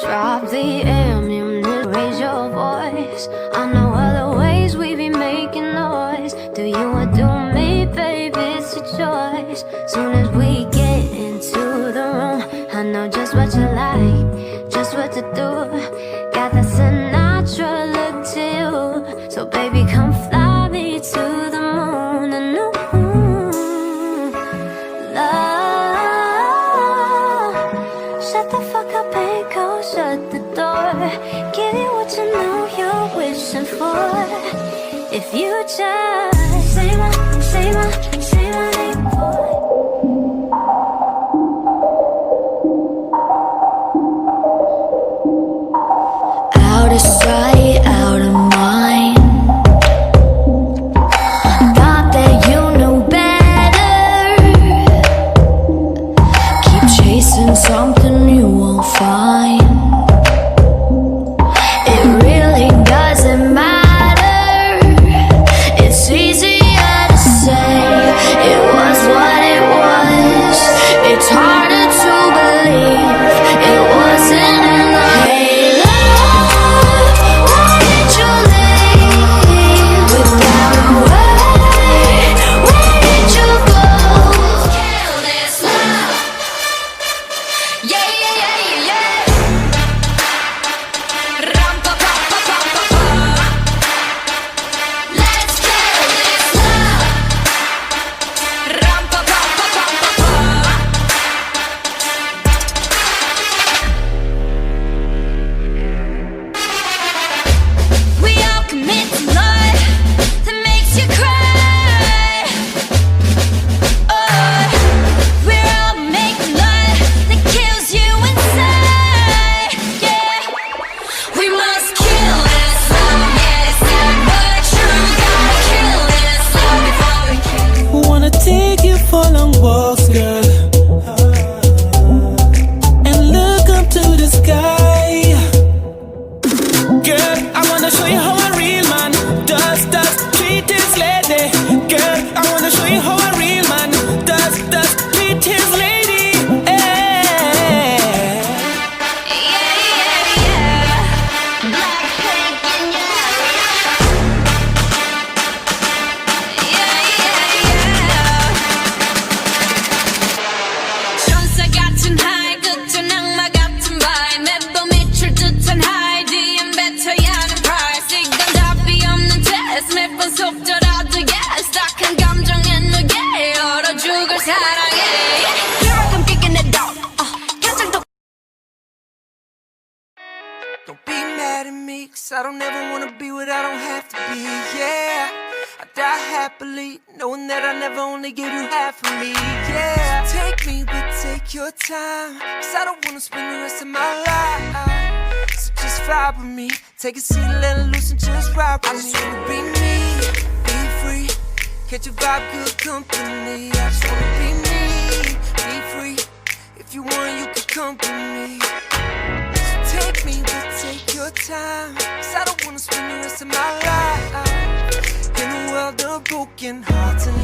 Drop the ammunition, raise your voice. I know other ways we be making noise. Do you or do me, baby, it's a choice. Soon as we get into the room, I know just what you like, just what to do. Got that Sinatra look to you. So baby, come fly me to the moon. And love, shut the fuck up and go shut the door. Give you what you know you're wishing for. If you just say my name, boy. Out of sight, out of mind. Thought that you knew better. Keep chasing something you won't find. It really doesn't matter. It's easier to say it was what it was. It's harder to believe it wasn't enough. Hey, love, why did you leave without a word? Where did you go? Kill this love. Yeah, yeah, yeah, yeah, yeah. Ram pa pa pa pa pa pa. Let's kill this love. Ram pa pa pa pa pa pa. We all commit to love that makes you cry. Oh, we're all making love that kills you inside. Yeah, we must kill this love. Yeah, it's not but true. Gotta kill this love before we kill. Wanna take you for long walks, girl, and look up to the sky. Girl, I wanna show you how a real man does treat his lady. Girl, I wanna show you how a real man does treat his lady. Yeah, yeah, yeah. Black pink in your yeah, yeah, yeah. 천사 같은 high, 끝은 악마 같은 vibe. 매번 미칠 듯한 high, 뒤엔 뱉어야 하는 price. 이건 답이 없는 test, 매번 속더라도 yes. 딱한 감정에 누게 얼어 죽을 사랑해. Here I come kicking it down. 결정도 Don't be mad at me, cause I don't ever wanna be what I don't have to be, yeah. I die happily, knowing that I never only give you half of me, yeah. So take me, but take your time, cause I don't wanna spend the rest of my life. So just fly with me, take a seat, let it loose and just ride with me. I just wanna be me, be free, catch a vibe, good company. I just wanna be me, be free, if you want you can come with me. Take me, but take your time, cause I don't wanna spend the rest of my life in a world of broken hearts and